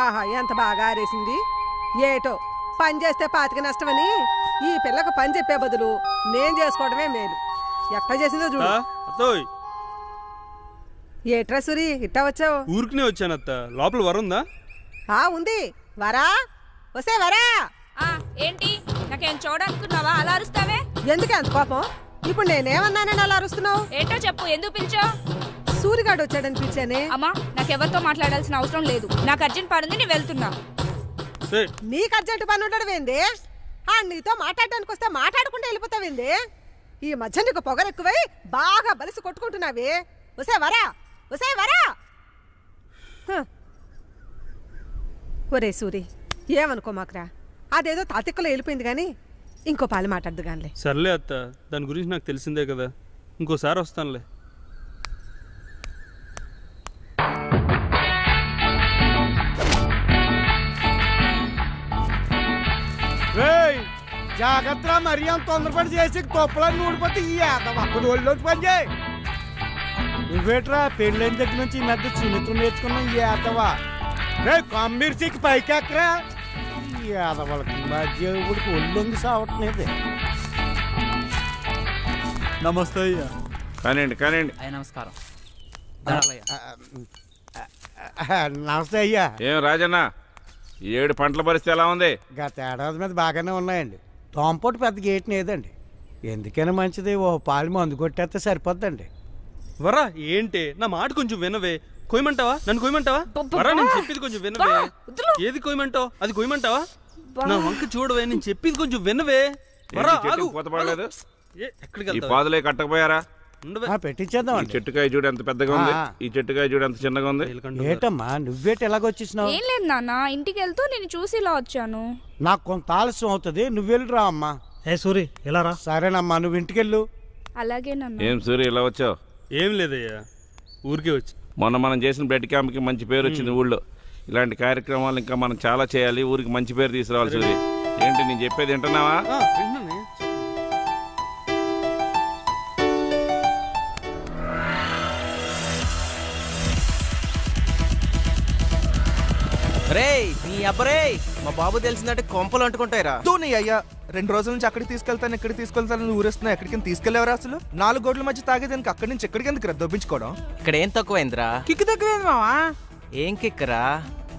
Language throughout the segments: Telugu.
ఆహా ఎంత బాగా ఆరేసింది. ఏటో పని చేస్తే పాతిక నష్టమని ఈ పిల్లకు పని చెప్పే బదులు నేను చేసుకోవడమే మేలు. ఎట్లా చేసిందో చూడు. ఏట్రా సూరి ఇట్టా వచ్చావు? ఊరికినే వచ్చానత్త. లోపల వరుందా? ఉంది. వరా వసే వరా. ఏంటి నాకేం చూడనుకున్నావా? అలా అరుస్తావే ఎందుకే అంత కోపం? ఇప్పుడు నేనేమన్నానని అలా అరుస్తున్నావు? ఏంటో చెప్పు, ఎందుకు పిలిచావు? సూరిగాడు వచ్చాడని పిలిచానే. అమ్మా నాకెవరితో మాట్లాడాల్సిన అవసరం లేదు. నాకు అర్జెంట్ పని ఉంది, నేను వెళ్తున్నా. నీకు అర్జెంట్ పని ఉండడం ఏంది? నీతో మాట్లాడడానికి వస్తే మాట్లాడుకుంటూ వెళ్ళిపోతావేంది? ఈ మధ్య నీకు పొగరెక్కువై బాగా బలిసి కొట్టుకుంటున్నావి. వసే వరా వసే వరా. ఒరే సూరి ఏమనుకో మాకురా, అదేదో తాతిక్కలో వెళ్ళిపోయింది కానీ ఇంకో పాలు మాట్లాడదు గానిలే. సర్లే అత్త, దాని గురించి నాకు తెలిసిందే కదా, ఇంకోసారి వస్తానులే. జాగ్రత్త, మరి అంత తొందరపడి చేసి తొప్పలని ఊడిపోతే ఈ అప్పుడు ఒళ్ళోకి పని చేయి. నువ్వేట్రా పెళ్ళైన దగ్గర నుంచి ఈ మధ్య సున్నితం నేర్చుకున్నావు ఈ ఏతవా. రే కమ్మిర్చికి పైకి ఎక్కరా. ఈ ఏదవాళ్ళకి మధ్య ఇప్పుడు ఒళ్ళొంగి సావట్లేదు. నమస్తే అయ్యా. కానివ్వండి కానివ్వండి. నమస్కారం. నమస్తే అయ్యా. ఏం రాజన్న, 7 పంటల పరిస్థితి ఎలా ఉంది? గత ఏడాది మీద బాగానే ఉన్నాయండి. తోంపోటు పెద్ద గేట్ లేదండి. ఎందుకైనా మంచిది ఓ పాలు మందు కొట్టేస్తే సరిపోద్దండి. వరా ఏంటి, నా మాట కొంచెం వినవే. కొయ్యమంటావా? నన్ను కొయ్యమంటావా? వరా నేను చెప్పేది కొంచెం వినవే. ఏది కొయ్యమంటావు అది కొయ్యమంటావా? నా వంక చూడవే, నేను చెప్పేది కొంచెం వినవే. వరా పోతపడలేదు. ఎక్కడికి పాదులే కట్టకపోయారా? పెట్టించేద్దాం. చెట్టుకాయ చూడు ఎంత పెద్దగా ఉంది, ఈ చెట్టుకాయ చూడు ఎంత చిన్నగా ఉంది. ఏటమ్మా నువ్వేటి ఎలాగొచ్చేసినావు? ఏం లేదు నాన్న, ఇంటికి వెళ్తూ నేను చూసి ఇలా వచ్చాను. నాకు కొంత ఆలస్యం అవుతుంది, నువ్వు వెళ్ళిరా అమ్మా. సూరి ఇలా రా. సరేనమ్మా నువ్వు ఇంటికెళ్ళు. అలాగే నాన్న. ఏం సూరి ఇలా వచ్చావు? ఏం లేదయ్యా, ఊరికే వచ్చి. మొన్న మనం చేసిన బ్లడ్ క్యాంప్కి మంచి పేరు వచ్చింది ఊళ్ళో. ఇలాంటి కార్యక్రమాలు ఇంకా మనం చాలా చేయాలి, ఊరికి మంచి పేరు తీసుకురావాలి. సూరి ఏంటి నేను చెప్పేది వింటున్నావా? రే నీ అబ్బరే, మా బాబు తెలిసిందంటే కొంపలు అంటుకుంటాయిరా. నీ అయ్యా 2 రోజుల నుంచి అక్కడికి తీసుకెళ్తాను ఇక్కడికి తీసుకెళ్తాను ఊరేస్తున్నా. ఎక్కడికి తీసుకెళ్లేవరా అసలు? 4 గోడ్ల మధ్య తాగేదానికి అక్కడి నుంచి ఎక్కడికి ఎందుకు దొబ్బించుకోవడం? ఇక్కడ ఏం తక్కువైందిరా? కిక్కు తక్కువైంది మావా. ఏం కిక్కరా?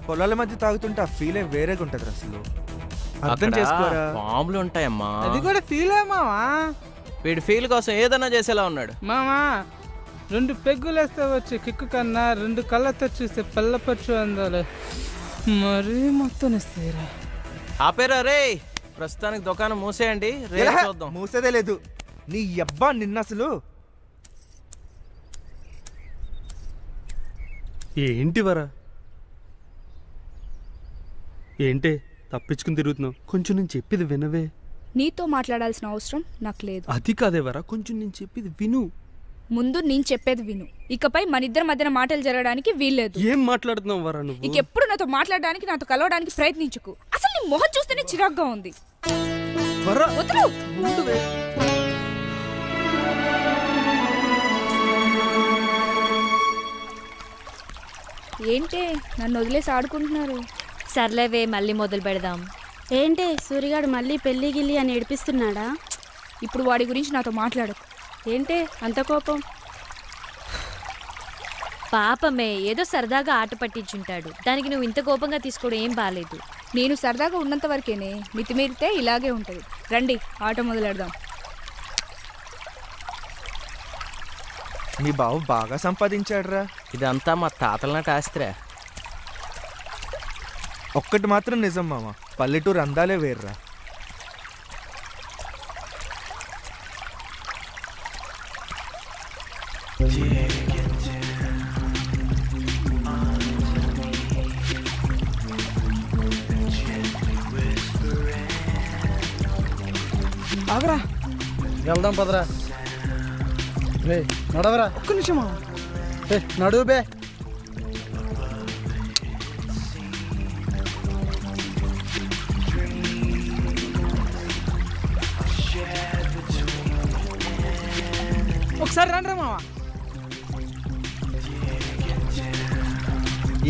పొలాల మధ్య తాగుతుంటే ఆ ఫీలే వేరేగా ఉంటది అసలు. అర్థం చేసుకోరా. బాంబులు ఉంటాయమ్మా. అది కూడా ఫీలే మావా. వీడి ఫీల్ కోసం ఏదన్నా చేసేలా ఉన్నాడు మామా. 2 పెగ్గులు వేస్తే వచ్చి కిక్కు కన్నా 2 కళ్ళతో చూస్తే పిల్లపచ్చు అందాలి. మరీ మొత్తం ఇస్తాయిరా. ఆపేరా రే, ప్రస్తుతానికి దుకాణం మూసేయండి, రేపు చూద్దాం. మూసేదే లేదు నీ అబ్బా. నిన్న అసలు ఏంటి వరా, ఏంటే తప్పించుకుని తిరుగుతున్నావు? కొంచెం నేను చెప్పేది వినవే. నీతో మాట్లాడాల్సిన అవసరం నాకు లేదు. అది కాదే వరా, కొంచెం నేను చెప్పేది విను. ముందు నేను చెప్పేది విను. ఇకపై మన ఇద్దరి మధ్యన మాటలు జరగడానికి వీల్లేదు. ఏం మాట్లాడుతున్నావు వరా నువ్వు? ఇంకెప్పుడు నాతో మాట్లాడడానికి, నాతో కలవడానికి ప్రయత్నించుకు. అసలు నీ మొహం చూస్తేనే చిరాగ్గా ఉంది. ఏంటే నన్ను వదిలేసి ఆడుకుంటున్నారు? సర్లేవే మళ్ళీ మొదలు పెడదాం. ఏంటే సూరిగాడు మళ్ళీ పెళ్లి గిల్లి అని ఏడిపిస్తున్నాడా? ఇప్పుడు వాడి గురించి నాతో మాట్లాడకు. ఏంటే అంత కోపం? పాపమే, ఏదో సరదాగా ఆట పట్టించుంటాడు. దానికి నువ్వు ఇంత కోపంగా తీసుకోవడం ఏం బాలేదు. నేను సరదాగా ఉన్నంత వరకేనే, మితిమీరితే ఇలాగే ఉంటుంది. రండి ఆట మొదలెడదాం. నీ బావు బాగా సంపాదించాడురా. ఇదంతా మా తాతల నాటి ఆస్తిరా. ఒక్కటి మాత్రం నిజం మామ, పల్లెటూరు అందాలే వేర్రా. ఆగరా, వెళ్దాం పదరా. నడవరా. ఒక్క నిమిషమా. నడువు బే. ఒకసారి రండి మావా.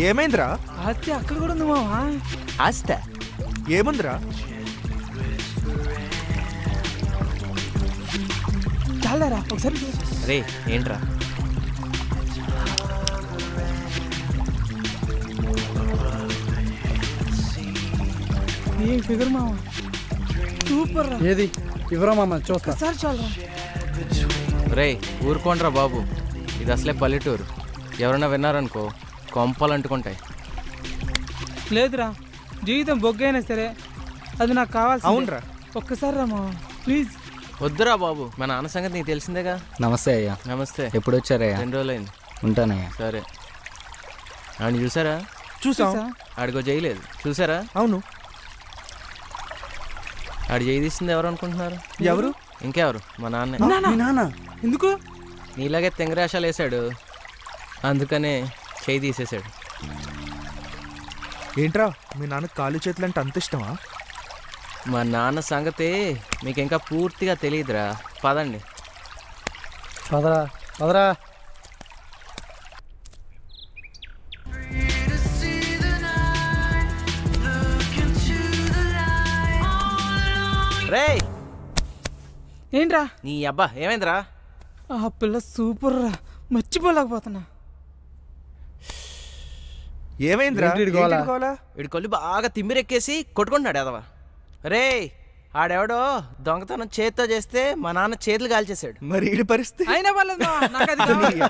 ఏమైందిరా? ఆస్తి అక్కడ కూడా ఉంది మావా. ఆస్తి ఏముందిరా? చాలారా ఒకసారి రే ఏంట్రా? ఏం ఫిగర్ మావా, సూపర్ రా. ఏది ఇవ్వరా మామ చూస్తా. సార్ చాలరా. రే ఊరుకోండ్రా బాబు, ఇది అసలే పల్లెటూరు. ఎవరైనా విన్నారనుకో కొంపలు అంటుకుంటాయి. లేదురా, జీవితం బొగ్గైనా సరే అది నాకు కావాల్సి. అవునరా, ఒక్కసారి రా మావా ప్లీజ్. వద్దురా బాబు, మా నాన్న సంగతి నీకు తెలిసిందేగా. నమస్తే అయ్యా. నమస్తే. ఎప్పుడు వచ్చారయ్యా? 2 రోజులైంది. ఉంటానయ్యా. సరే. ఆయన చూసారా? చూసాం. ఆడిగో చేయలేదు చూసారా? అవును. ఆడు చేయి తీసింది ఎవరు అనుకుంటున్నారు? ఎవరు? ఇంకెవరు, మా నాన్నే. నాన్న ఎందుకు? నీలాగే తెంగరాశాలు వేసాడు, అందుకనే చేయి తీసేశాడు. ఏంట్రా మీ నాన్న కాలు చేతులు అంటే అంత ఇష్టమా? మా నాన్న సంగతి మీకు ఇంకా పూర్తిగా తెలియదురా. పదండి. పదరా పదరా. రే ఏంట్రా? నీ అబ్బా ఏమైందిరా? ఆ పిల్ల సూపర్ రా, మర్చిపోలేకపోతున్నా. ఏమైందిరా? వీడి కొల్లు బాగా తిమ్మిరెక్కేసి కొట్టుకుంటున్నాడు అదవా. రే ఆడెవడో దొంగతనం చేత్తో చేస్తే మా నాన్న చేతులు కాల్చేశాడు. మరి వీడి పరిస్థితి? అయినా పర్లేదు మావా, నాకు అది కావాలి.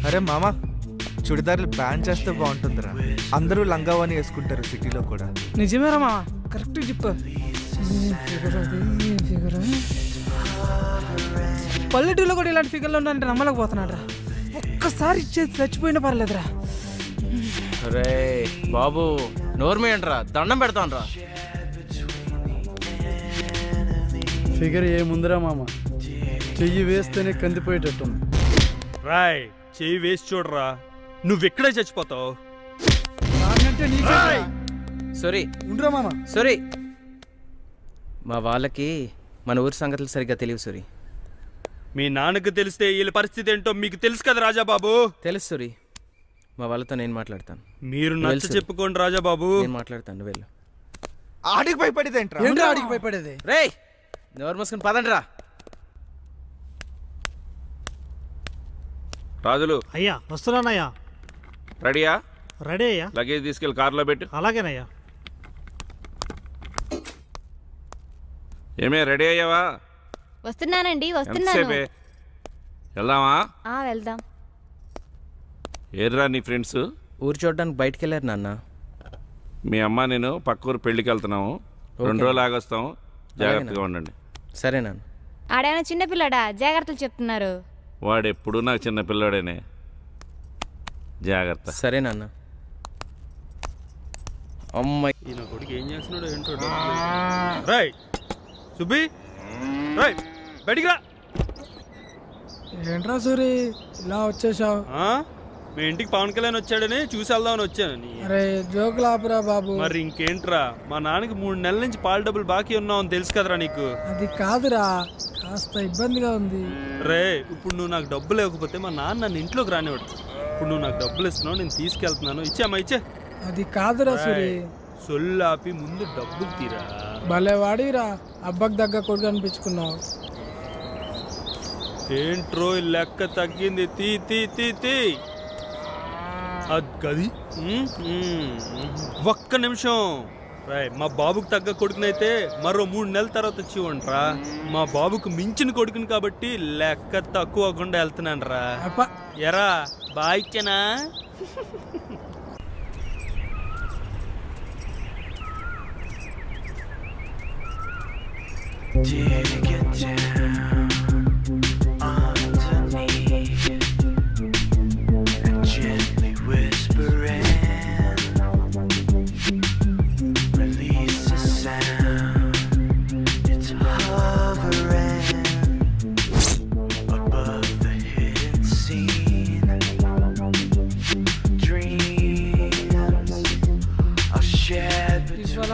అరే మామా, చుడిదార్లు బ్యాన్ చేస్తే బాగుంటుందిరా. అందరూ లంగావాని వేసుకుంటారు సిటీలో కూడా. నిజమేరా మావా, కరెక్ట్ చెప్పు. పల్లెటూరులో కూడా ఇలాంటి ఫిగర్లు ఉన్నాయంటే నమ్మలేకపోతున్నాడు రా. ఒక్కసారి ఇచ్చేది చచ్చిపోయినా పర్లేదురా. రే బాబు నోర్మేయండిరా, దండం పెడతాను రా. ఫిగర్ ఏముందిరా మామ, చెయ్యి వేస్తేనే కందిపోయేటట్టుంది. రాయ్ చెయ్యి వేసి చూడరా, నువ్వెక్కడే చచ్చిపోతావు. సారీ ఉండరా మామ. సారీ, మా వాళ్ళకి మన ఊరి సంగతులు సరిగ్గా తెలియవు సూరి. మీ నాన్నకు తెలిస్తే వీళ్ళ పరిస్థితి ఏంటో మీకు తెలుసు కదా రాజాబాబు. తెలుసు సూరి, మా వాళ్ళతో నేను మాట్లాడతాను. మీరు నచ్చ చెప్పుకోండి రాజాబాబు. నేను మాట్లాడతాను, వెళ్ళు. ఆడికి భయపడేది ఏంట్రా? ఏంట్రా ఆడికి భయపడేది? రే నోరు మూసుకుని పదండి రా. రాజులు అయ్యా వస్తున్నానయ్యా. రెడీయా? రెడీ అయ్యా. లగేజ్ తీసుకెళ్ళి కార్లో పెట్టు. అలాగేనయ్యా. ఏమే రెడీ అయ్యావా? వస్తున్నానండి, వస్తున్నాను. వెళ్దామా? వెళ్దాం. ఏర్రా నీ ఫ్రెండ్స్? ఊరు చూడడానికి బయటికి వెళ్ళారు నాన్న. మీ అమ్మ నేను పక్క ఊరు పెళ్ళికి వెళ్తున్నాము. 2 రోజులు ఆగొస్తాం, జాగ్రత్తగా ఉండండి. సరే నాన్న. ఆడేమైనా చిన్నపిల్లడా, జాగ్రత్తలు చెప్తున్నారు. వాడెప్పుడు నాకు చిన్న పిల్లాడేనే, జాగ్రత్త. సరే నాన్న. అమ్మాయి ఈయన కొడుకు ఏం చేస్తున్నాడు ఏంటో. రాయ్ సుబ్బి, రాయ్ బయటికి రా. ఏంట్రా సూరి ఇలా వచ్చేసావు? మీ ఇంటికి పవన్ కళ్యాణ్ వచ్చాడని చూసి వెళ్దామని వచ్చాను. అరే జోకులు ఆపురా బాబు. మరి ఇంకేంట్రా, మా నాన్నకి 3 నెలల నుంచి పాల డబ్బులు బాకీ ఉన్నావని తెలుసు కదరా నీకు. అది కాదురా, కాస్త ఇబ్బందిగా ఉంది. రే ఇప్పుడు నువ్వు నాకు డబ్బులు లేకపోతే మా నాన్న నన్ను ఇంట్లోకి రానివాడు. ఇప్పుడు నువ్వు నాకు డబ్బులు ఇస్తున్నావు, నేను తీసుకెళ్తున్నాను. ఇచ్చామా? ఇచ్చే. అది కాదురా సూరి. సొల్లాపి ముందు డబ్బులు తీరా. భలే వాడిరా, అబ్బకి దగ్గర కొడుకు అనిపించుకున్నావు. ఏంట్రో లెక్క తగ్గింది. తీ తీ తీ తీ. అది ఒక్క నిమిషం. మా బాబుకు తగ్గ కొడుకునైతే మరో 3 నెలల తర్వాత వచ్చి ఇవ్వండిరా. మా బాబుకు మించిన కొడుకుని కాబట్టి లెక్క తక్కువ అవ్వకుండా వెళ్తున్నాను రా. ఎరా బాగా ఇచ్చానా?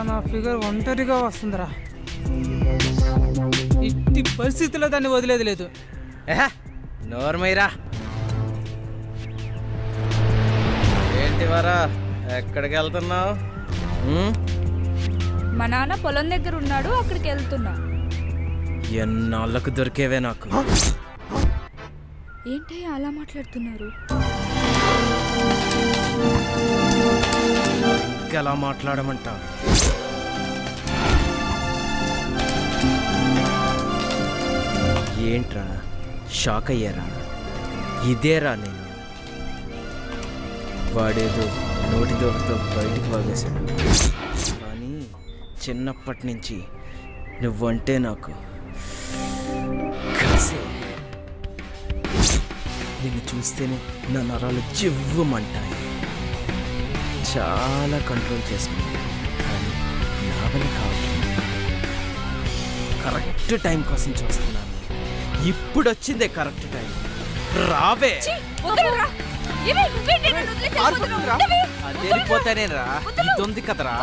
నా ఫిగర్ ఒంటరిగా వస్తుందిరా. ఇట్టి పరిస్థితిలో దాన్ని వదిలేదు లేదు. నోర్మైరా ఏంటి వరా ఎక్కడికి వెళ్తున్నావు? మా నాన్న పొలం దగ్గర ఉన్నాడు, అక్కడికి వెళ్తున్నా. ఎన్నాళ్ళకు దొరికేవే నాకు. ఏంటి అలా మాట్లాడుతున్నారు? ఎలా మాట్లాడమంటా? ఏంట్రా షాక్ అయ్యారా? ఇదేరా నేను. వాడేదో నోటి దోకతో బయటికి వాగేశాడు, కానీ చిన్నప్పటి నుంచి నువ్వంటే నాకు కసే. నిన్ను చూస్తేనే నా నరాలు జివ్వమంటాయి. చాలా కంట్రోల్ చేసుకున్నాను, కానీ నా వల్ల కాదు. కరెక్ట్ టైం కోసం చూస్తున్నాను. ఇప్పుడు వచ్చిందే కరెక్ట్ టైం. రావే. అది వెళ్ళిపోతానే రా. ఇది ఉంది కదరా.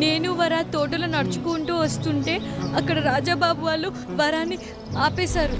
నేను వరా తోటలో నడుచుకుంటూ వస్తుంటే అక్కడ రాజాబాబు వాళ్ళు వరాన్ని ఆపేశారు.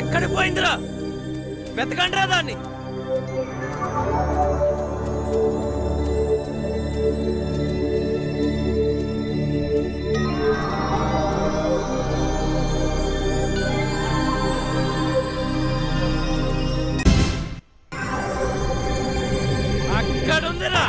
ఎక్కడ పోయిందిరా? వెతకండి రా దాన్ని. అక్కడుందిరా.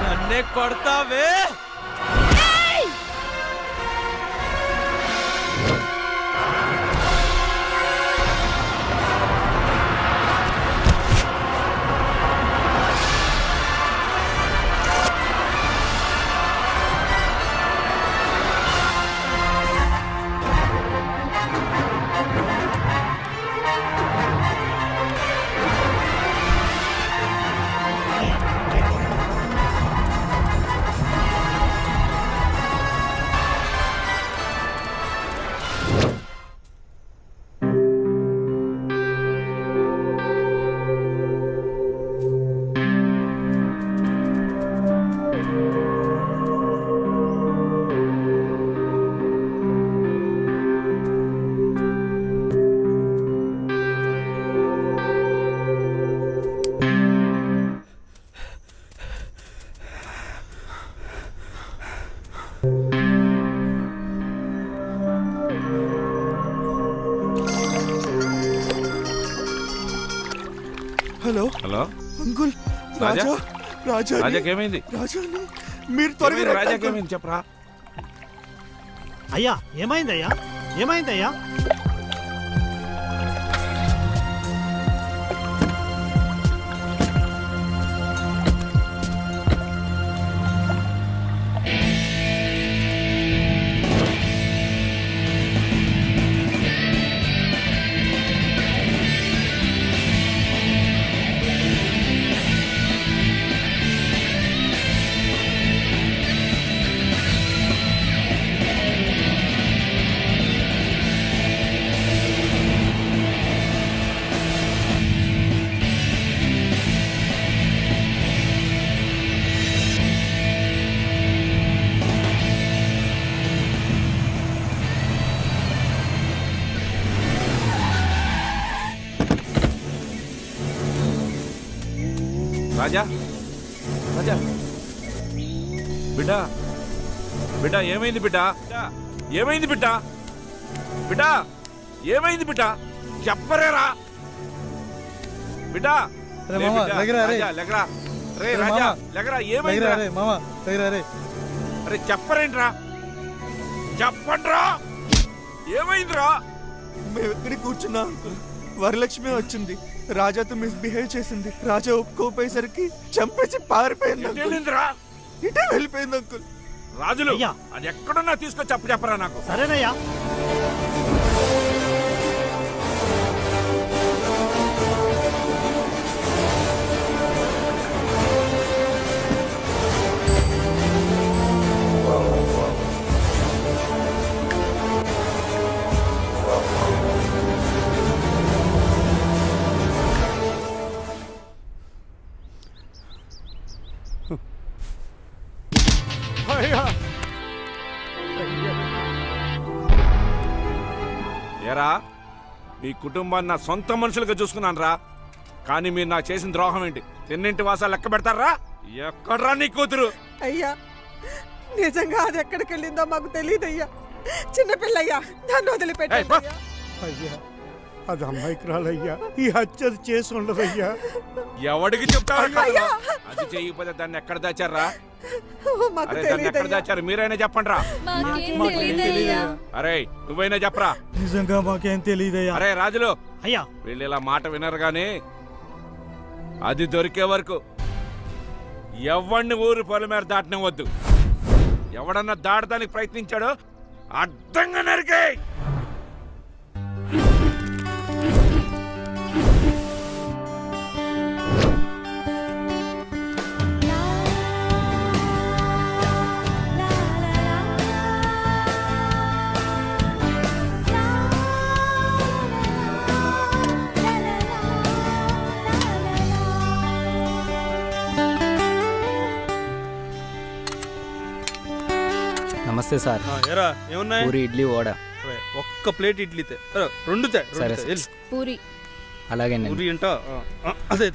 నన్నే కొడతావే? Hello hello uncle. Raja? Raja రాజాకేమైంది? రాజాని మీరు త్వరగా రాజాకేమైంది చెప్పరా? అయ్యా ఏమైందయ్యా? ఏమైందయ్యా? రాజా రాజా బిడ్డా బిడ్డా ఏమైంది బిడ్డా? ఏమైంది బిడ్డా? బిడ్డా ఏమైంది బిడ్డా? చెప్పరేరా బిడ్డా? లెగరా రే రాజా లెగరా. ఏమైంది అరే చెప్పరేంట్రా? చెప్పండ్రా ఏమైందిరా? మేము ఎక్కడికి కూర్చున్నా అంకుల్, వరలక్ష్మి వచ్చింది, రాజాతో మిస్బిహేవ్ చేసింది. రాజా ఒప్పుకోపోయేసరికి చంపేసి పారిపోయింది. ఇటే వెళ్ళిపోయింది అంకుల్. రాజులు అది ఎక్కడున్నా తీసుకొచ్చి చెప్పరా నాకు. సరేనయ్యా. ఏరా మీ కుటుంబాన్ని నా సొంత మనుషులుగా చూసుకున్నాను రా, కానీ మీరు నాకు చేసిన ద్రోహం ఏంటి? తిన్నింటి వాసాలు లెక్క పెడతారా? ఎక్కడ్రా నీ కూతురు? అయ్యా నిజంగా అది ఎక్కడికి వెళ్ళిందో మాకు తెలియదయ్యా. చిన్నపిల్లయ్యా, దాన్ని వదిలిపెట్టండి అయ్యా. అది అమ్మాయికి రాలయ్యా, ఈ హత్య చేసి ఉండదయ్యా. ఎవడికి చెప్తారు? అది చేయకపోతే దాన్ని ఎక్కడ దాచారా? అరే దాన్ని ఎక్కడ దాచారు మీరైనా చెప్పండి రా. అరే నువ్వైనా చెప్పరా. నిజంగా మాకేం తెలియదయ్యా. అరే రాజులు అయ్యా వీళ్ళు ఇలా మాట వినరు గాని అది దొరికే వరకు ఎవడిని ఊరు పొల మీద దాటనివ్వద్దు. ఎవడన్నా దాటడానికి ప్రయత్నించాడో అడ్డంగా నరికే. నమస్తే సార్. ఏరా ఏమున్నాయి? పూరి ఇడ్లీ వడ. ఒక్క ప్లేట్ ఇడ్లీ రెండు సరే పూరి అలాగే పూరి అంట. అదే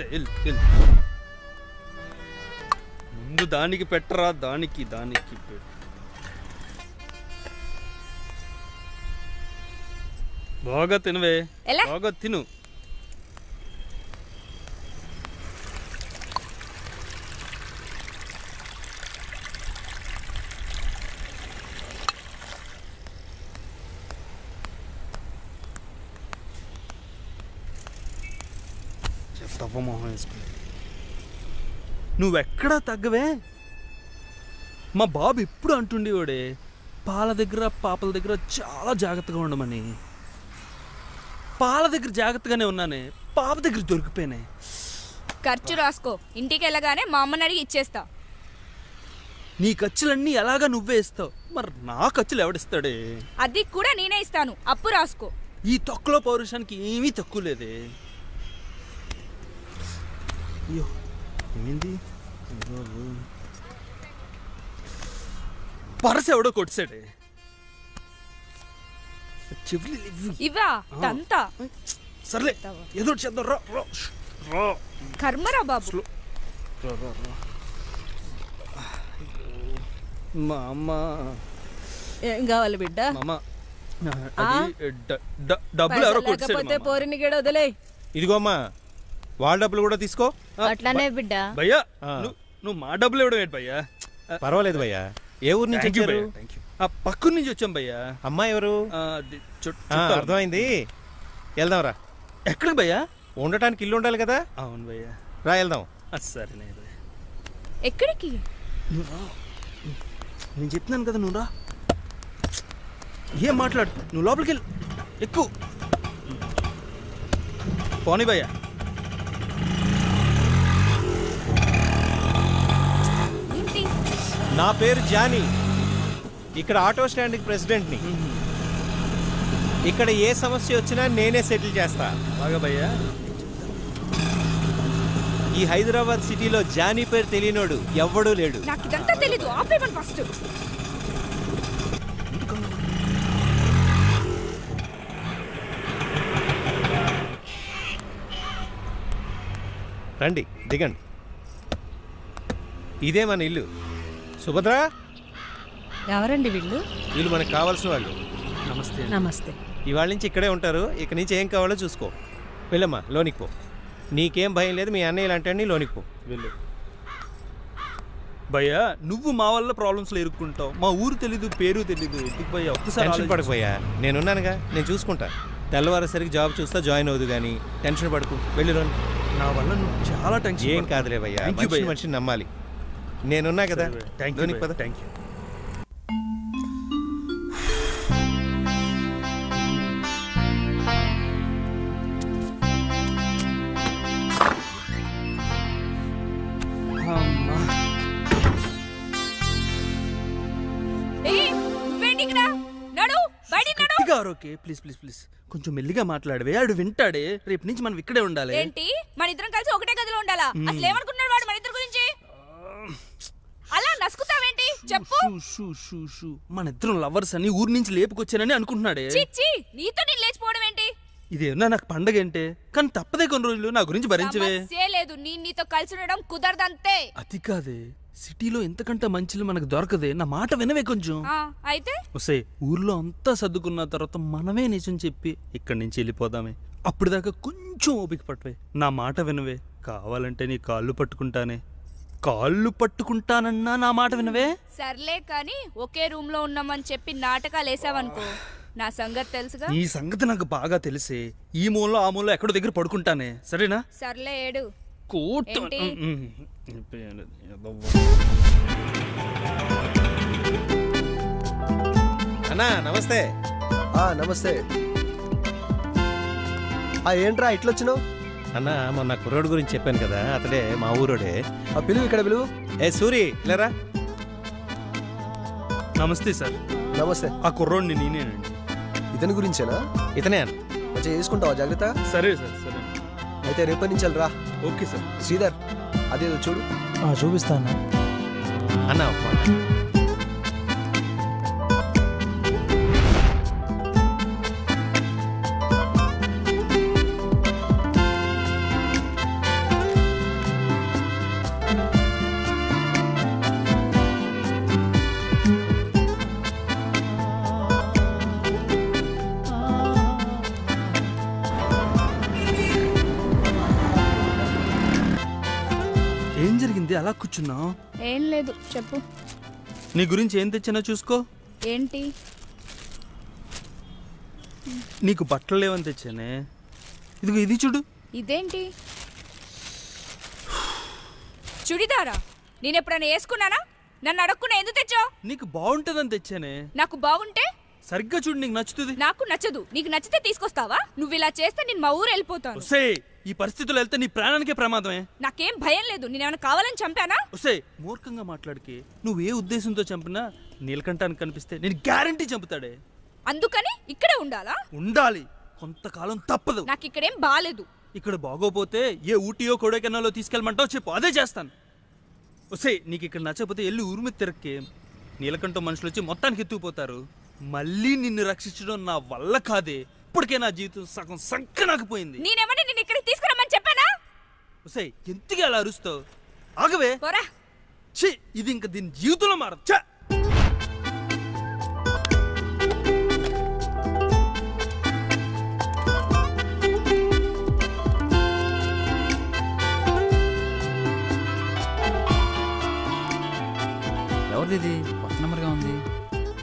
ముందు దానికి పెట్టరా. దానికి బాగా తినవే, బాగా తిను. మొహం వేసుకుని నువ్వెక్కడా తగ్గవే. మా బాబు ఎప్పుడు అంటుండేవాడే పాల దగ్గర పాపల దగ్గర చాలా జాగ్రత్తగా ఉండమని. పాల దగ్గర జాగ్రత్తగానే ఉన్నానే, పాప దగ్గర దొరికిపోయినాయి. ఖర్చు రాసుకో, ఇంటికి వెళ్ళగానే మా అమ్మని అడిగి ఇచ్చేస్తా. నీ ఖర్చులన్నీ ఎలాగా నువ్వే ఇస్తావు, మరి నా ఖర్చులు ఎవడిస్తాడే? అది కూడా నేనే ఇస్తాను, అప్పు రాసుకో. ఈ తొక్కలో పౌరుషానికి ఏమీ తక్కువ లేదే. అయ్యో ఏమైంది? పరస ఎవడో కొట్టాడే. ఇవా తంతా. సర్లే ఏదో చేద్దాం. కర్మరా బాబు. మా అమ్మ ఏం కావాలి బిడ్డ? డబ్బులు ఎవరో లేకపోతే పోరిని గడ వదిలే. ఇదిగో అమ్మా, వాళ్ళ డబ్బులు కూడా తీసుకో. అట్లానే బిడ్డ. భయ్యా నువ్వు మా డబ్బులు ఇవ్వడం ఏంటి భయ్యా? పర్వాలేదు భయ్యా. ఏ ఊరు నుంచి వచ్చారు? పక్కన నుంచి వచ్చాం భయ్యా. అమ్మాయి ఎవరు? అర్థమైంది, వెళ్దాంరా. ఎక్కడికి భయ్యా? ఉండటానికి ఇల్లు ఉండాలి కదా. అవును భయ్యా, రా వెళ్దాం. సరే. ఎక్కడికి? నేను చెప్తున్నాను కదా, నువ్వు రా. ఏం మాట్లాడు, నువ్వు లోపలికి వెళ్ళు. ఎక్కువ పోనీ భయ్యా. నా పేరు జానీ, ఇక్కడ ఆటో స్టాండ్కి ప్రెసిడెంట్ని. ఇక్కడ ఏ సమస్య వచ్చినా నేనే సెటిల్ చేస్తా. బాగా భయ్యా. ఈ హైదరాబాద్ సిటీలో జానీ పేరు తెలియనోడు ఎవ్వడూ లేడు. నాకు ఇదంతా తెలీదు, ఆపేమని ఫస్ట్. రండి, దిగండి. ఇదే మన ఇల్లు. సుభద్ర, ఎవరండి వీళ్ళు? వీళ్ళు మనకు కావాల్సిన వాళ్ళు. నమస్తే. నమస్తే. ఇవాళ నుంచి ఇక్కడే ఉంటారు. ఇక నుంచి ఏం కావాలో చూసుకో. వెళ్ళమ్మా, లోనికి పో. నీకేం భయం లేదు, మీ అన్నయ్య లాంటి లోనికి పో. వెళ్ళు భయ్యా. నువ్వు మా వల్ల ప్రాబ్లమ్స్ లో ఇరుక్కుంటావు. మా ఊరు తెలీదు, పేరు తెలీదు. ఎందుకు భయ్యా? ఒక్కసారి టెన్షన్ పడకపోయా, నేనున్నానుగా, నేను చూసుకుంటా. తెల్లవారేసరికి జాబ్ చూస్తా, జాయిన్ అవుదు కానీ టెన్షన్ పడకు. వెళ్ళి లోని. నా వల్ల నువ్వు చాలా టెన్షన్. ఏం కాదులే భయ్యా, మనిషిని నమ్మాలి. నేనున్నా కదా. లోనికి పద. Thank you. ప్లీజ్ కొంచెం మెల్లిగా మాట్లాడవే. ఆడు వింటాడే. రేపు నుంచి మనం ఇక్కడే ఉండాలి. ఏంటి, మన ఇద్దరం కలిసి ఒకటే గదిలో ఉండాలా? అసలు ఏమనుకున్నాడు వాడు మన ఇద్దరి గురించి? అలా నసుకుతావేంటి చెప్పు. మన ఇద్దరం లవర్స్ అని ఊరి నుంచి లేపుకొచ్చానని అనుకుంటున్నాడే. నీతో నేను లేచిపోవడం ఏంటి? ఇదేనా నాకు పండగ ఏంటే? కానీ తప్పదే, కొన్ని రోజులు నా గురించి భరించవే. లేదు, నీతో కలిసి ఉండడం కుదరదంతే. అది కాదే, సిటీలో ఎంతకంటే మంచిలు మనకు దొరకదే. నా మాట వినవే కొంచెం. అయితే వస్తే ఊర్లో అంతా సర్దుకున్న తర్వాత మనమే నిజం చెప్పి ఇక్కడి నుంచి వెళ్ళిపోదామే. అప్పుడు దాకా కొంచెం ఓపిక పట్టవే. నా మాట వినవే. కావాలంటే నీ కాళ్ళు పట్టుకుంటానే. కాళ్ళు పట్టుకుంటానన్నా నా మాట వినవే. సర్లే కాని ఒకే రూమ్ లో ఉన్నామని చెప్పి నాటకాలు వేసావనుకో, నా సంగతి తెలుసుగా. ఈ సంగతి నాకు బాగా తెలిసే. ఈ మూలలో ఆ మూలలో ఎక్కడో దగ్గర పడుకుంటానే, సరేనా? సర్లే ఏడు. అన్నా నమస్తే. నమస్తే. ఏంట్రా ఇట్లొచ్చినావు? అన్నా, మొన్న కుర్రోడు గురించి చెప్పాను కదా, అతడే మా ఊరోడే. పిలువు, ఇక్కడ పిలువు. సూరి లేరా? నమస్తే సార్. నమస్తే. ఆ కుర్రోడిని నేనేనండి. ఇతని గురించేనా? ఇతనే అన్న. మంచిగా చేసుకుంటావా? జాగ్రత్త. సరే సార్. సరే అయితే రేపటి నుంచి రా. Okay sir. శ్రీధర్, అదేదో చూడు. చూపిస్తాను అన్నా. ఏం జరిగింది అలా కూర్చున్నావు? ఏం లేదు, చెప్పు. నీ గురించి ఏం తెచ్చినా చూసుకో. ఏంటి? నీకు బట్టలు లేవని తెచ్చానే. ఇదిగో ఇది చూడు. ఇదేంటి? చుడిదారా? నేను ఎప్పుడైనా వేసుకున్నానా? నన్ను అడగకుండా ఎందుకు తెచ్చావు? నీకు బాగుంటదని తెచ్చానే. నాకు బాగుంటే సరిగ్గా చూడు, నీకు నచ్చుతుంది. నాకు నచ్చదు. నీకు నచ్చితే తీసుకొస్తావా? నువ్వు ఇలా చేస్తే నేను మా ఊరు వెళ్ళిపోతాను. ఈ పరిస్థితుల్లో వెళ్తే నీ ప్రాణానికే ప్రమాదమే. నాకేం భయం లేదు. నేనేమైనా కావాలని చంపానా? మూర్ఖంగా మాట్లాడికి. నువ్వు ఏ ఉద్దేశంతో చంపినా నీలకంఠానికి కనిపిస్తే నేను గ్యారంటీ చంపుతాడే. అందుకని ఇక్కడే ఉండాలా? ఉండాలి, కొంతకాలం తప్పదు. నాకు ఇక్కడేం బాలేదు. ఇక్కడ బాగోపోతే ఏ ఊటీయో కొడైకెనాలో తీసుకెళ్ళమంటావు చెప్పు, అదే చేస్తాను. నీకు ఇక్కడ నచ్చకపోతే వెళ్ళి ఊరు మీద తిరక్కే. నీలకంఠం మనుషులు వచ్చి మొత్తానికి ఎత్తుకుపోతారు. మళ్ళీ నిన్ను రక్షించడం నా వల్ల కాదే. ఇప్పటికే నా జీవితం సగం సంకనాకపోయింది. నేనేమని నిన్ను ఇక్కడికి తీసుకురమ్మని చెప్పానా? ఎందుకు అలా అరుస్తావు? ఆగవే. ఇది ఇంకా దీని జీవితంలో మారదు.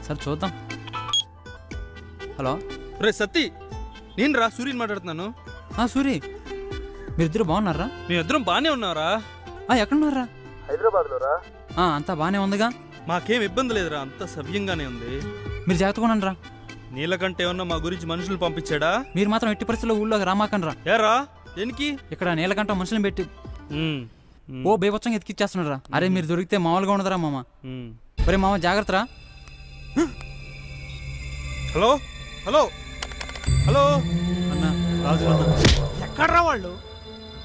సరే చూద్దాం. హలో రే సత్తి, నేను రా సూర్యని మాట్లాడుతున్నాను. సూరి, మీరిద్దరు బాగున్నారా? మేమిద్దరం బాగానే ఉన్నారా? ఎక్కడున్నారా? హైదరాబాద్లో రా. అంతా బాగానే ఉందిగా. మాకేం ఇబ్బంది లేదురా, అంతా సవ్యంగానే ఉంది. మీరు జాగ్రత్తగా ఉండండిరా. నీళ్ళకంటే ఏమన్నా మా గురించి మనుషులు పంపించాడా? మీరు మాత్రం ఎట్టి పరిస్థితుల్లో ఊళ్ళోకి రామాకండ్రా. ఏరా దేనికి? ఇక్కడ నీళ్ళకంట మనుషులను పెట్టి ఓ బేబచ్చంగా ఎతికిచ్చేస్తున్నారా. అరే మీరు దొరికితే మామూలుగా ఉండదురా మామ. ఒరే మామ జాగ్రత్తరా. హలో హలో హలో అన్నా, రాజు అన్న ఎక్కడ్రా వాళ్ళు?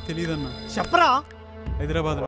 తెలీదన్నా. చెప్పరా. హైదరాబాద్.